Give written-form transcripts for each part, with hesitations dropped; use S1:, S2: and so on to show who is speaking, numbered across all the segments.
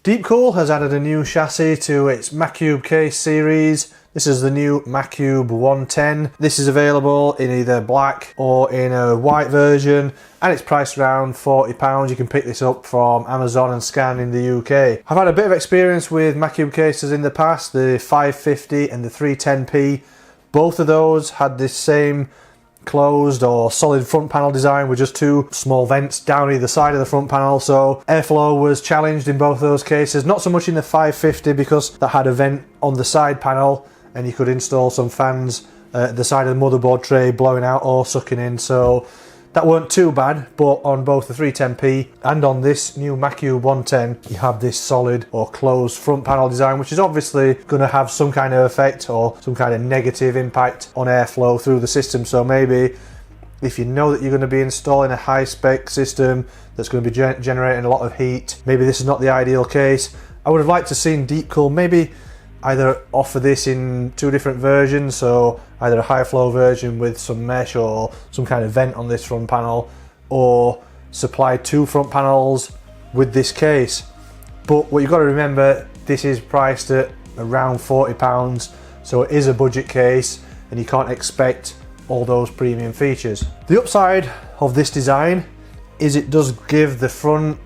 S1: DeepCool has added a new chassis to its Macube case series. This is the new MACUBE110. This is available in either black or in a white version, and it's priced around £40. You can pick this up from Amazon and Scan in the UK. I've had a bit of experience with Macube cases in the past, the 550 and the 310p. Both of those had this same closed or solid front panel design with just two small vents down either side of the front panel, so airflow was challenged in both of those cases. Not so much in the 550 because that had a vent on the side panel and you could install some fans at the side of the motherboard tray blowing out or sucking in, so that weren't too bad. But on both the 310p and on this new MACUBE110 you have this solid or closed front panel design, which is obviously going to have some kind of effect or some kind of negative impact on airflow through the system. So maybe if you know that you're going to be installing a high spec system that's going to be generating a lot of heat, maybe this is not the ideal case. I would have liked to seen DeepCool maybe either offer this in two different versions, so either a high flow version with some mesh or some kind of vent on this front panel, or supply two front panels with this case. But what you've got to remember, this is priced at around £40, so it is a budget case and you can't expect all those premium features. The upside of this design is it does give the front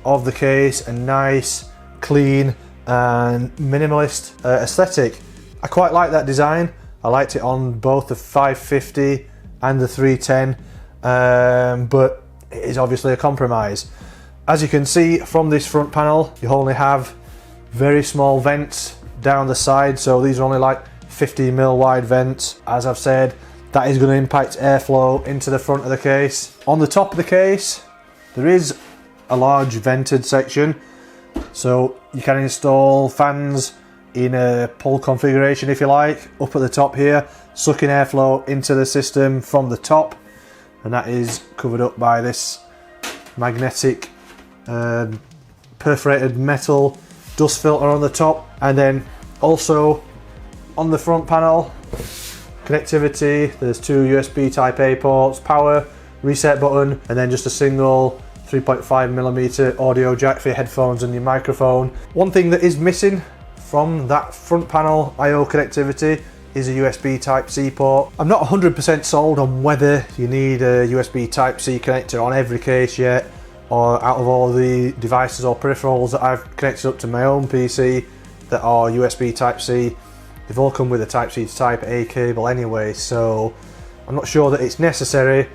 S1: of the case a nice, clean and minimalist aesthetic. I quite like that design. I liked it on both the 550 and the 310, but it is obviously a compromise. As you can see from this front panel, you only have very small vents down the side, so these are only like 50mm wide vents. As I've said, that is going to impact airflow into the front of the case. On the top of the case, there is a large vented section, so you can install fans in a pull configuration if you like, up at the top here, sucking airflow into the system from the top, and that is covered up by this magnetic perforated metal dust filter on the top. And then also on the front panel, connectivity, there's two USB type A ports, power, reset button, and then just a single 3.5mm audio jack for your headphones and your microphone. One thing that is missing from that front panel I/O connectivity is a USB Type-C port. I'm not 100% sold on whether you need a USB Type-C connector on every case yet, or out of all the devices or peripherals that I've connected up to my own PC that are USB Type-C, they've all come with a Type-C to Type-A cable anyway, so I'm not sure that it's necessary,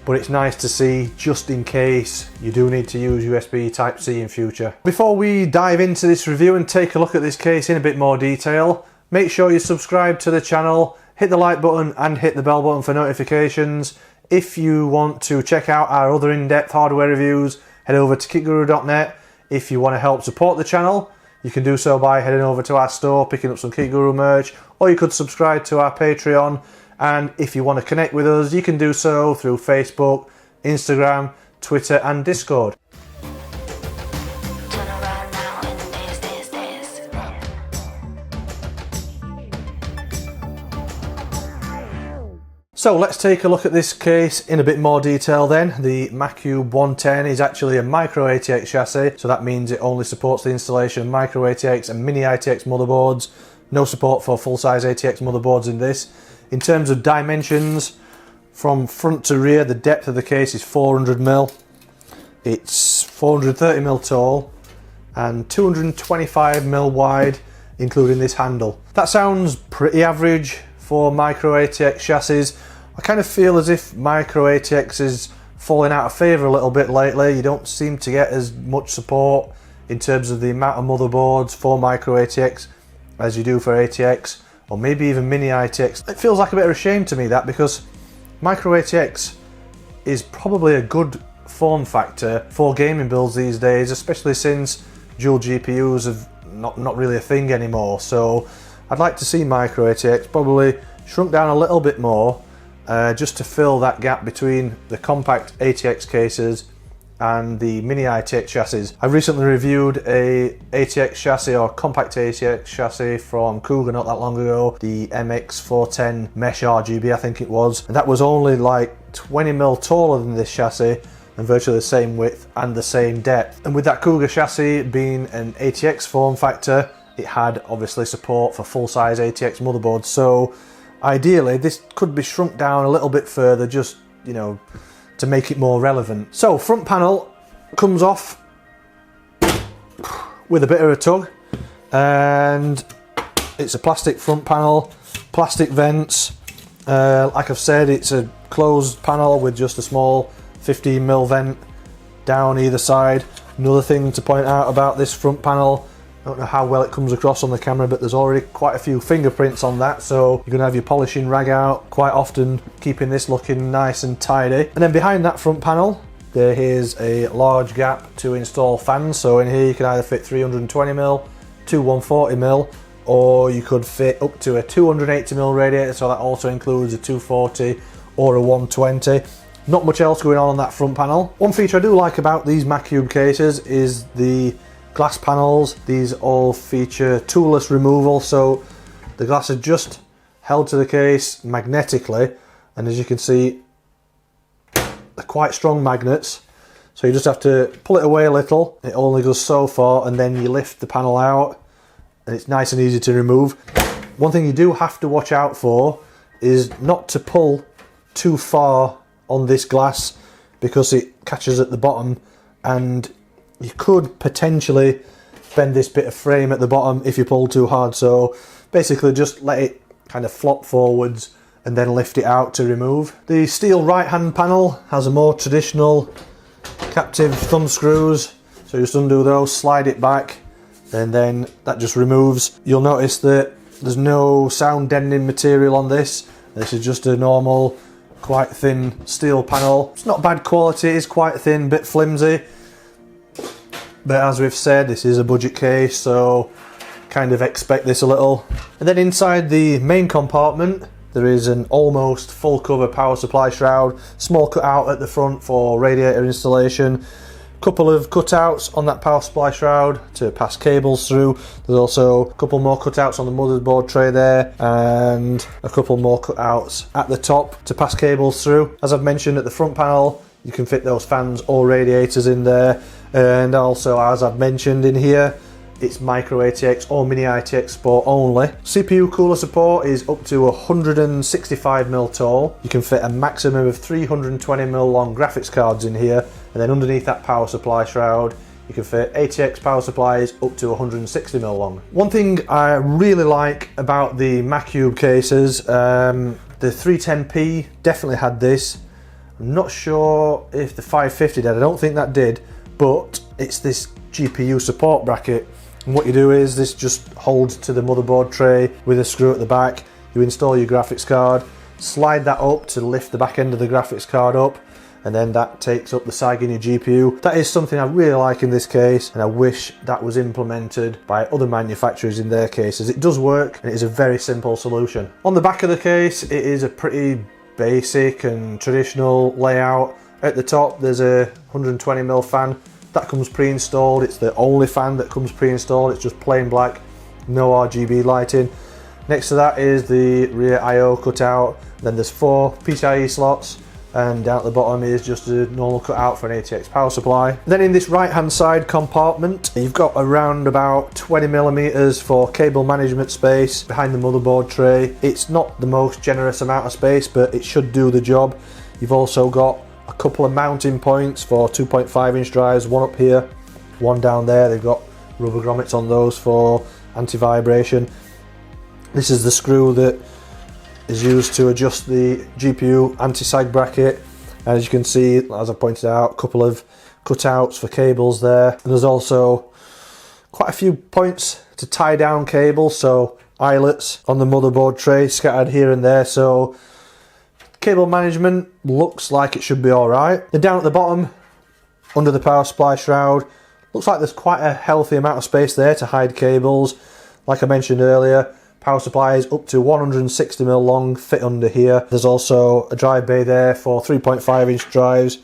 S1: but it's nice to see just in case you do need to use USB Type-C in future. Before we dive into this review and take a look at this case in a bit more detail, make sure you subscribe to the channel, hit the like button and hit the bell button for notifications. If you want to check out our other in-depth hardware reviews, head over to KitGuruTech. If you want to help support the channel, you can do so by heading over to our store, picking up some KitGuru merch, or you could subscribe to our Patreon. And if you want to connect with us, you can do so through Facebook, Instagram, Twitter and Discord. So let's take a look at this case in a bit more detail then. The MACUBE110 is actually a micro-ATX chassis, so that means it only supports the installation of micro-ATX and mini-ITX motherboards. No support for full-size ATX motherboards in this. In terms of dimensions, from front to rear, the depth of the case is 400mm. It's 430mm tall and 225mm wide, including this handle. That sounds pretty average for micro-ATX chassis. I kind of feel as if micro-ATX is falling out of favour a little bit lately. You don't seem to get as much support in terms of the amount of motherboards for micro-ATX as you do for ATX, or maybe even mini-ITX. It feels like a bit of a shame to me, that, because micro-ATX is probably a good form factor for gaming builds these days, especially since dual GPUs have not really a thing anymore. So I'd like to see micro-ATX probably shrunk down a little bit more, just to fill that gap between the compact ATX cases and the mini-ITX chassis. I recently reviewed a ATX chassis, or compact ATX chassis, from Cougar not that long ago, the MX410 Mesh RGB I think it was, and that was only like 20mm taller than this chassis and virtually the same width and the same depth. And with that Cougar chassis being an ATX form factor, it had obviously support for full-size ATX motherboards. So ideally this could be shrunk down a little bit further, just, you know, to make it more relevant. So front panel comes off with a bit of a tug, and it's a plastic front panel, plastic vents. Like I've said, it's a closed panel with just a small 15mm vent down either side. Another thing to point out about this front panel, I don't know how well it comes across on the camera, but there's already quite a few fingerprints on that, so you're going to have your polishing rag out quite often, keeping this looking nice and tidy. And then behind that front panel, there is a large gap to install fans. So in here you can either fit 320mm, two 140mm, or you could fit up to a 280mm radiator, so that also includes a 240 or a 120. Not much else going on that front panel. One feature I do like about these Macube cases is the glass panels. These all feature toolless removal, so the glass is just held to the case magnetically, and as you can see, they're quite strong magnets, so you just have to pull it away a little. It only goes so far, and then you lift the panel out and it's nice and easy to remove. One thing you do have to watch out for is not to pull too far on this glass, because it catches at the bottom and you could potentially bend this bit of frame at the bottom if you pull too hard. So basically just let it kind of flop forwards and then lift it out to remove. The steel right hand panel has a more traditional captive thumb screws, so you just undo those, slide it back, and then that just removes. You'll notice that there's no sound deadening material on this. This is just a normal, quite thin steel panel. It's not bad quality, it's quite thin, bit flimsy, but as we've said, this is a budget case, so kind of expect this a little. And then inside the main compartment, there is an almost full cover power supply shroud, small cutout at the front for radiator installation, couple of cutouts on that power supply shroud to pass cables through. There's also a couple more cutouts on the motherboard tray there, and a couple more cutouts at the top to pass cables through. As I've mentioned, at the front panel you can fit those fans or radiators in there, and also, as I've mentioned in here, it's micro-ATX or mini-ITX support only. CPU cooler support is up to 165mm tall. You can fit a maximum of 320mm long graphics cards in here, and then underneath that power supply shroud you can fit ATX power supplies up to 160mm long. One thing I really like about the Macube cases, the 310p definitely had this. I'm not sure if the 550 did, I don't think that did, but it's this GPU support bracket. And what you do is this just holds to the motherboard tray with a screw at the back. You install your graphics card, slide that up to lift the back end of the graphics card up, and then that takes up the sag in your GPU. That is something I really like in this case, and I wish that was implemented by other manufacturers in their cases. It does work, and it is a very simple solution. On the back of the case, it is a pretty basic and traditional layout. At the top there's a 120mm fan. That comes pre-installed. It's the only fan that comes pre-installed. It's just plain black, no RGB lighting. Next to that is the rear I/O cutout. Then there's 4 PCIe slots, and down at the bottom is just a normal cutout for an ATX power supply. Then in this right hand side compartment, you've got around about 20mm for cable management space behind the motherboard tray. It's not the most generous amount of space, but it should do the job. You've also got a couple of mounting points for 2.5-inch drives, one up here, one down there. They've got rubber grommets on those for anti-vibration. This is the screw that is used to adjust the GPU anti-sag bracket, and as you can see, as I pointed out, a couple of cutouts for cables there, and there's also quite a few points to tie down cables, so eyelets on the motherboard tray scattered here and there, so cable management looks like it should be alright. Then down at the bottom, under the power supply shroud, looks like there's quite a healthy amount of space there to hide cables. Like I mentioned earlier, power supplies up to 160mm long fit under here. There's also a drive bay there for 3.5-inch drives.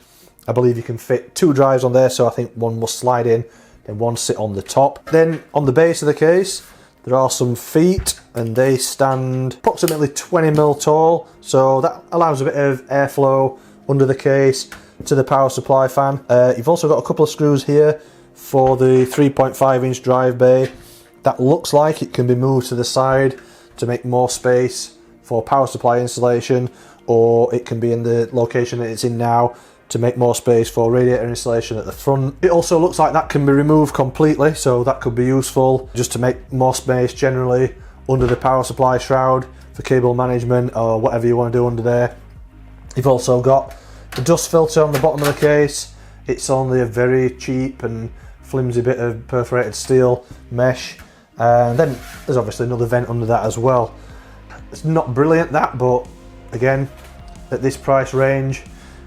S1: I believe you can fit 2 drives on there, so I think one must slide in, then one sit on the top. Then on the base of the case, there are some feet, and they stand approximately 20mm tall, so that allows a bit of airflow under the case. to the power supply fan. You've also got a couple of screws here for the 3.5-inch drive bay. That looks like it can be moved to the side to make more space for power supply installation, or it can be in the location that it's in now to make more space for radiator installation at the front. It also looks like that can be removed completely, so that could be useful just to make more space generally under the power supply shroud for cable management or whatever you want to do under there. You've also got the dust filter on the bottom of the case. It's only a very cheap and flimsy bit of perforated steel mesh, and then there's obviously another vent under that as well. It's not brilliant that, but again, at this price range,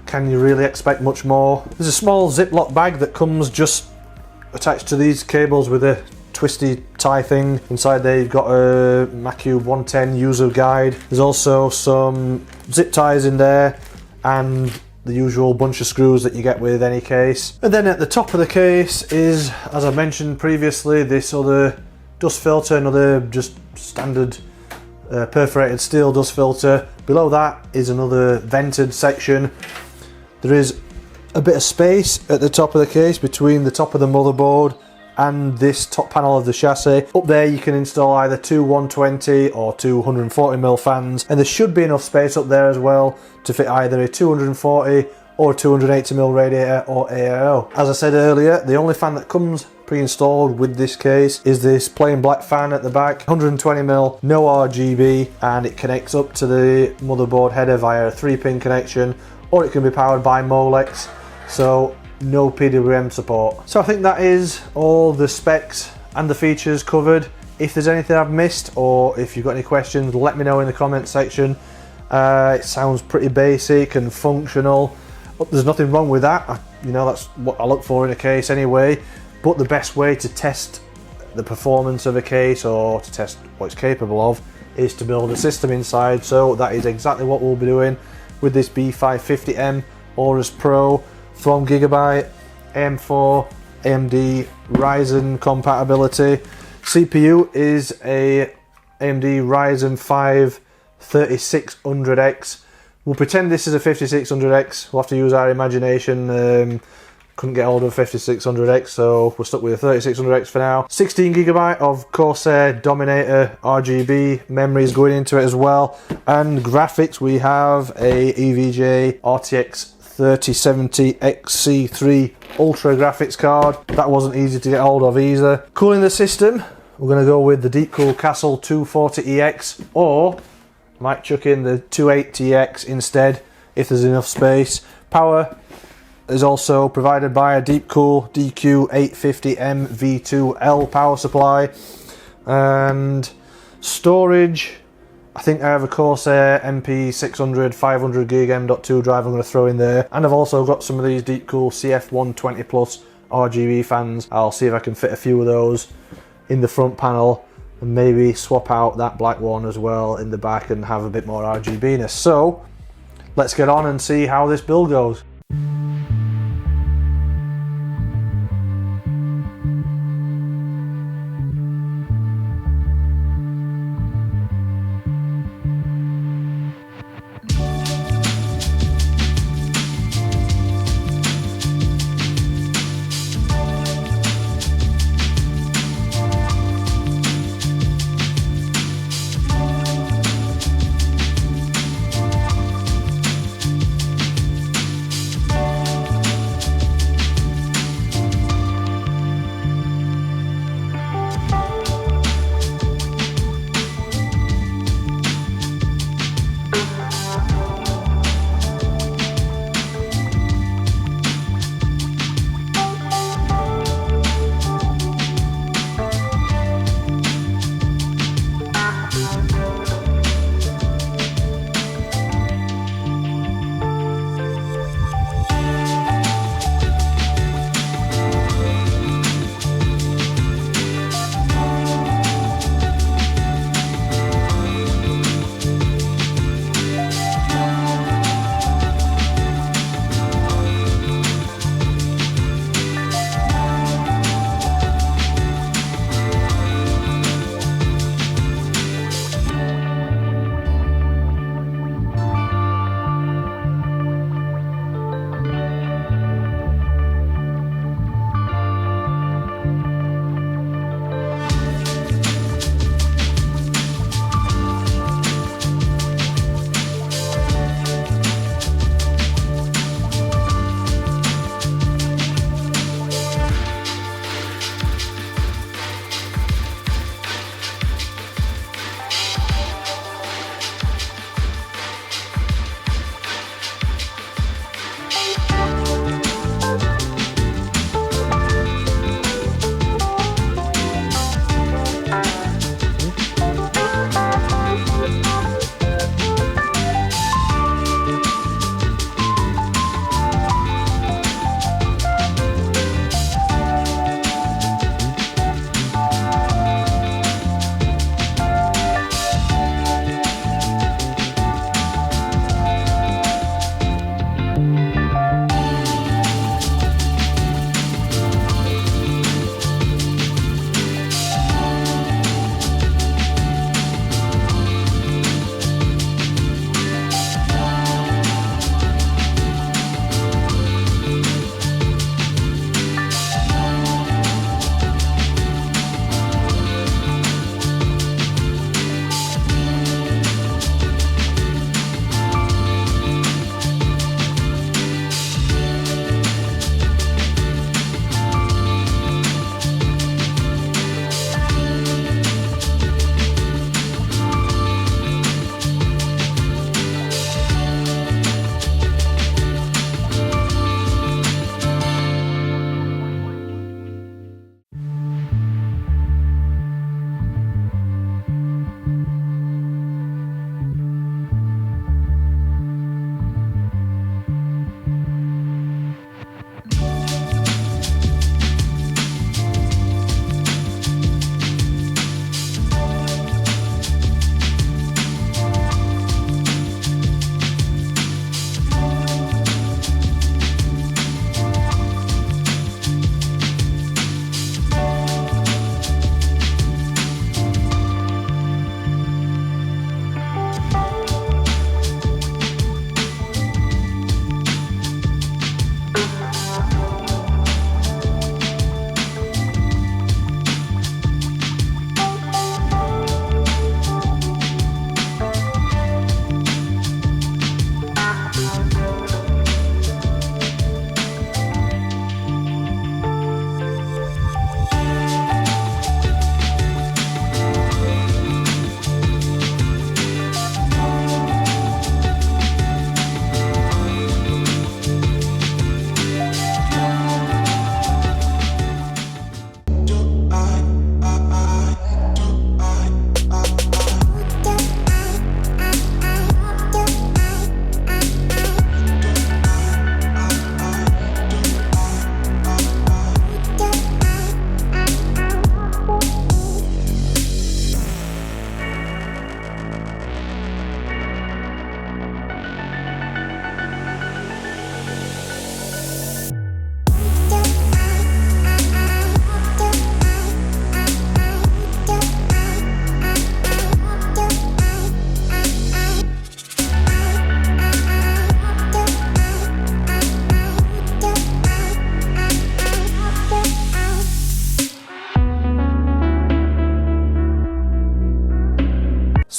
S1: can you really expect much more? There's a small Ziploc bag that comes just attached to these cables with a twisty tie thing. Inside there you've got a MACUBE110 user guide. There's also some zip ties in there and the usual bunch of screws that you get with any case. And then at the top of the case is, as I mentioned previously, this other dust filter, another just standard perforated steel dust filter. Below that is another vented section. There is a bit of space at the top of the case between the top of the motherboard and this top panel of the chassis. Up there you can install either two 120 or two 140mm fans, and there should be enough space up there as well to fit either a 240 or a 280mm radiator or AIO. As I said earlier, the only fan that comes pre-installed with this case is this plain black fan at the back, 120mm, no RGB, and it connects up to the motherboard header via a 3-pin connection, or it can be powered by Molex, so no PWM support. So I think that is all the specs and the features covered. If there's anything I've missed, or if you've got any questions, let me know in the comment section. It sounds pretty basic and functional. There's nothing wrong with that. You know, that's what I look for in a case anyway. But the best way to test the performance of a case, or to test what it's capable of, is to build a system inside. So that is exactly what we'll be doing with this B550M Aorus Pro from Gigabyte, AM4, AMD Ryzen compatibility. CPU is a AMD Ryzen 5 3600X. We'll pretend this is a 5600X. We'll have to use our imagination. Couldn't get hold of a 5600X, so we're stuck with a 3600X for now. 16GB of Corsair Dominator RGB memories going into it as well. And graphics, we have a EVGA RTX 3070 XC3 Ultra graphics card. That wasn't easy to get hold of either. Cooling the system, we're going to go with the DeepCool Castle 240EX, or might chuck in the 280X instead if there's enough space. Power is also provided by a DeepCool DQ850M V2L power supply. And storage, I think I have a Corsair MP600 500GB M.2 drive I'm going to throw in there. And I've also got some of these DeepCool CF120 Plus RGB fans. I'll see if I can fit a few of those in the front panel, and maybe swap out that black one as well in the back and have a bit more RGB-ness. So let's get on and see how this build goes.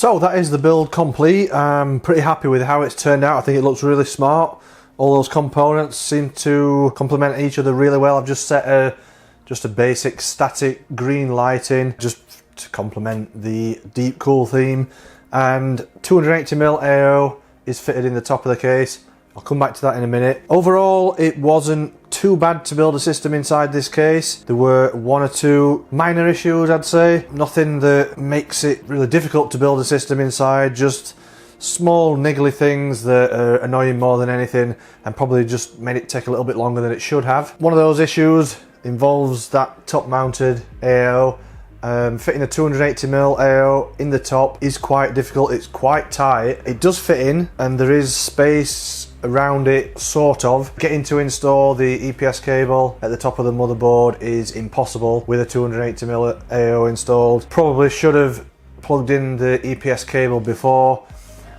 S1: So that is the build complete. I'm pretty happy with how it's turned out. I think it looks really smart. All those components seem to complement each other really well. I've just set a basic static green lighting just to complement the DeepCool theme, and 280mm AO is fitted in the top of the case. I'll come back to that in a minute. Overall, it wasn't too bad to build a system inside this case. There were one or two minor issues, I'd say. Nothing that makes it really difficult to build a system inside, just small niggly things that are annoying more than anything, and probably just made it take a little bit longer than it should have. One of those issues involves that top mounted AO. Fitting a 280mm AO in the top is quite difficult. It's quite tight. It does fit in and there is space around it, sort of. Getting to install the EPS cable at the top of the motherboard is impossible with a 280mm AO installed. Probably should have plugged in the EPS cable before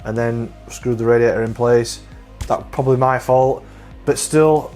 S1: and then screwed the radiator in place. That's probably my fault, but still,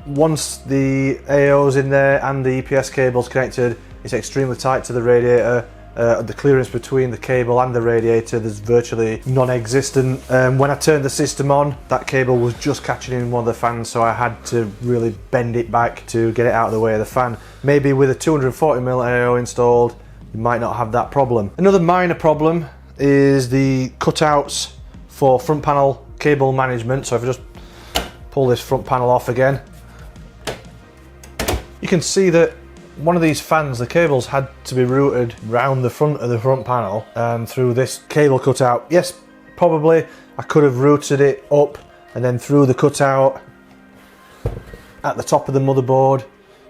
S1: once the AO's in there and the EPS cable's connected, it's extremely tight to the radiator. The clearance between the cable and the radiator is virtually non-existent. When I turned the system on, that cable was just catching in one of the fans, so I had to really bend it back to get it out of the way of the fan. Maybe with a 240mm AO installed, you might not have that problem. Another minor problem is the cutouts for front panel cable management. So if I just pull this front panel off again, you can see that one of these fans, the cables had to be routed round the front of the front panel through this cable cutout. Yes, probably I could have routed it up and then through the cutout at the top of the motherboard,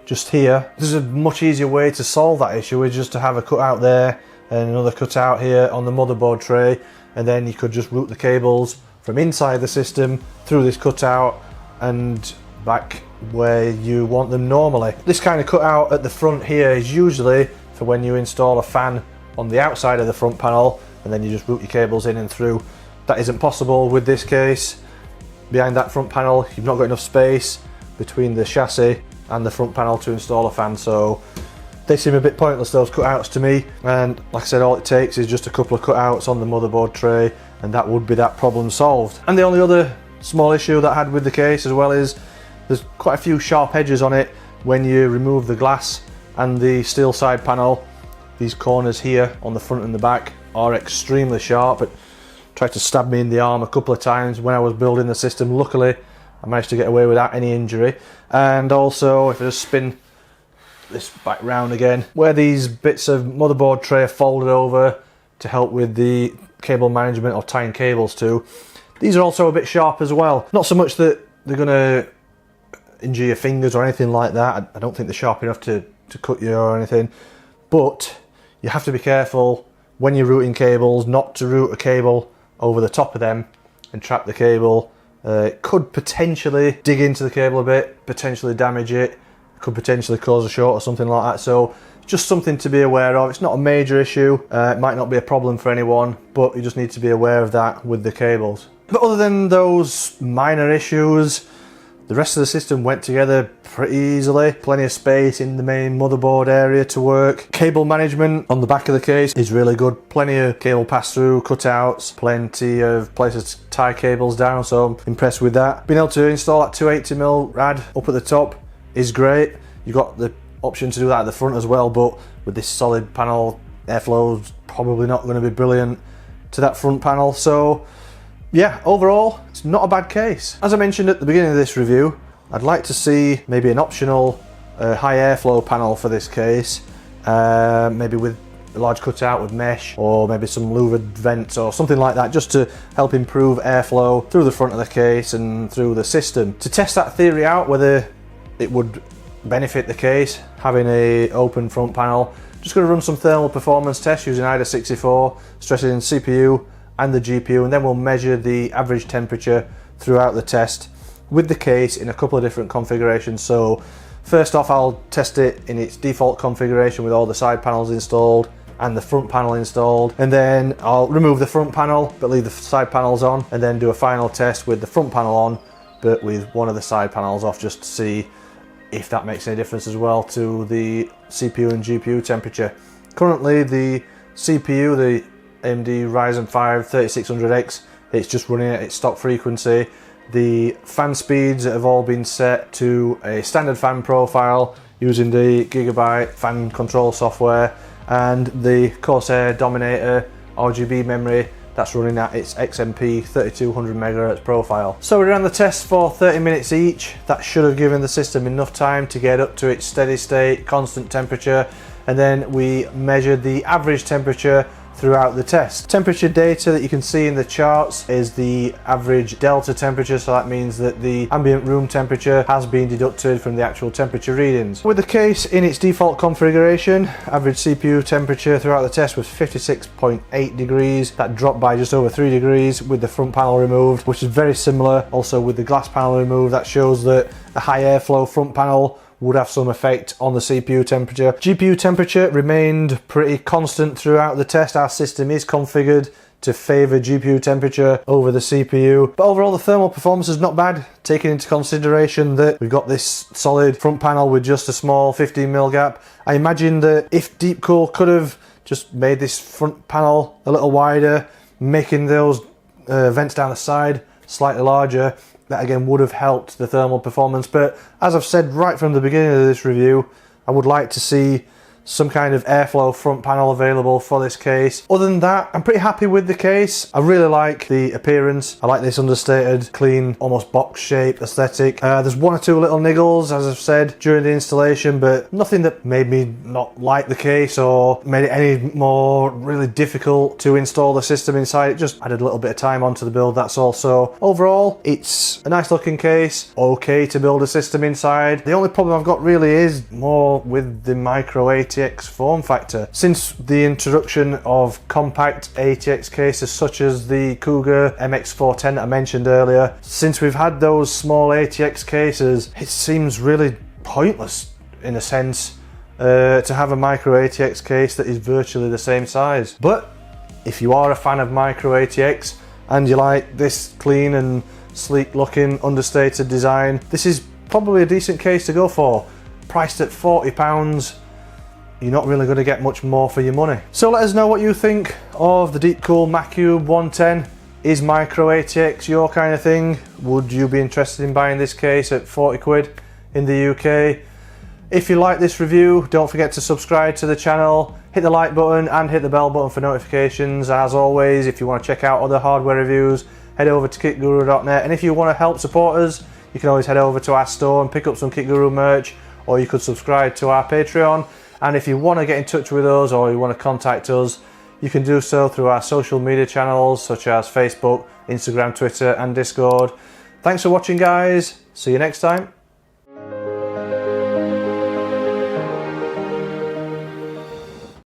S1: just here. There's a much easier way to solve that issue, is just to have a cutout there and another cutout here on the motherboard tray, and then you could just route the cables from inside the system through this cutout and back where you want them normally. This kind of cutout at the front here is usually for when you install a fan on the outside of the front panel and then you just route your cables in and through. That isn't possible with this case. Behind that front panel, you've not got enough space between the chassis and the front panel to install a fan, so they seem a bit pointless, those cutouts, to me. And like I said, all it takes is just a couple of cutouts on the motherboard tray and that would be that problem solved. And the only other small issue that I had with the case as well is there's quite a few sharp edges on it when you remove the glass and the steel side panel. These corners here on the front and the back are extremely sharp. It tried to stab me in the arm a couple of times when I was building the system. Luckily, I managed to get away without any injury. And also, if I just spin this back round again, where these bits of motherboard tray are folded over to help with the cable management or tying cables to, these are also a bit sharp as well. Not so much that they're going to injure your fingers or anything like that. I don't think they're sharp enough to cut you or anything, but you have to be careful when you're routing cables not to route a cable over the top of them and trap the cable. It could potentially dig into the cable a bit, potentially damage it, could potentially cause a short or something like that. So just something to be aware of. It's not a major issue, it might not be a problem for anyone, but you just need to be aware of that with the cables. But other than those minor issues, the rest of the system went together pretty easily. Plenty of space in the main motherboard area to work. Cable management on the back of the case is really good. Plenty of cable pass-through cutouts, plenty of places to tie cables down, so I'm impressed with that. Being able to install that 280mm rad up at the top is great. You've got the option to do that at the front as well, but with this solid panel, airflow's probably not going to be brilliant to that front panel. So yeah, overall, it's not a bad case. As I mentioned at the beginning of this review, I'd like to see maybe an optional high airflow panel for this case, maybe with a large cutout with mesh, or maybe some louvered vents or something like that, just to help improve airflow through the front of the case and through the system. To test that theory out, whether it would benefit the case, having a open front panel, just going to run some thermal performance tests using IDA 64, stressing in CPU and the GPU, and then we'll measure the average temperature throughout the test with the case in a couple of different configurations. So first off, I'll test it in its default configuration with all the side panels installed and the front panel installed, and then I'll remove the front panel but leave the side panels on, and then do a final test with the front panel on but with one of the side panels off, just to see if that makes any difference as well to the CPU and GPU temperature. Currently the CPU, the AMD Ryzen 5 3600X. It's just running at its stock frequency. The fan speeds have all been set to a standard fan profile using the Gigabyte fan control software, and the Corsair Dominator RGB memory that's running at its XMP 3200 MHz profile. So we ran the test for 30 minutes each. That should have given the system enough time to get up to its steady state constant temperature, and then we measured the average temperature throughout the test. Temperature data that you can see in the charts is the average delta temperature, so that means that the ambient room temperature has been deducted from the actual temperature readings. With the case in its default configuration, average CPU temperature throughout the test was 56.8 degrees. That dropped by just over 3 degrees with the front panel removed, which is very similar also with the glass panel removed. That shows that a high airflow front panel would have some effect on the CPU temperature. GPU temperature remained pretty constant throughout the test. Our system is configured to favour GPU temperature over the CPU. But overall the thermal performance is not bad, taking into consideration that we've got this solid front panel with just a small 15mm gap. I imagine that if DeepCool could have just made this front panel a little wider, making those vents down the side slightly larger, that again would have helped the thermal performance. But as I've said right from the beginning of this review, I would like to see some kind of airflow front panel available for this case. Other than that, I'm pretty happy with the case. I really like the appearance. I like this understated, clean, almost box shape aesthetic. There's one or two little niggles, as I've said, during the installation, but nothing that made me not like the case or made it any more really difficult to install the system inside. It just added a little bit of time onto the build, that's all. So overall, it's a nice looking case, okay to build a system inside. The only problem I've got really is more with the micro-ATX form factor. Since the introduction of compact ATX cases such as the Cougar MX410 that I mentioned earlier, since we've had those small ATX cases, it seems really pointless in a sense to have a micro ATX case that is virtually the same size. But if you are a fan of micro ATX and you like this clean and sleek looking understated design, this is probably a decent case to go for. Priced at £40, you're not really going to get much more for your money. So let us know what you think of the DeepCool MACUBE110. Is micro ATX your kind of thing? Would you be interested in buying this case at 40 quid in the UK? If you like this review, don't forget to subscribe to the channel, hit the like button and hit the bell button for notifications. As always, if you want to check out other hardware reviews, head over to KitGuruTech. And if you want to help support us, you can always head over to our store and pick up some KitGuru merch, or you could subscribe to our Patreon. And if you want to get in touch with us or you want to contact us, you can do so through our social media channels such as Facebook, Instagram, Twitter and Discord. Thanks for watching, guys. See you next time.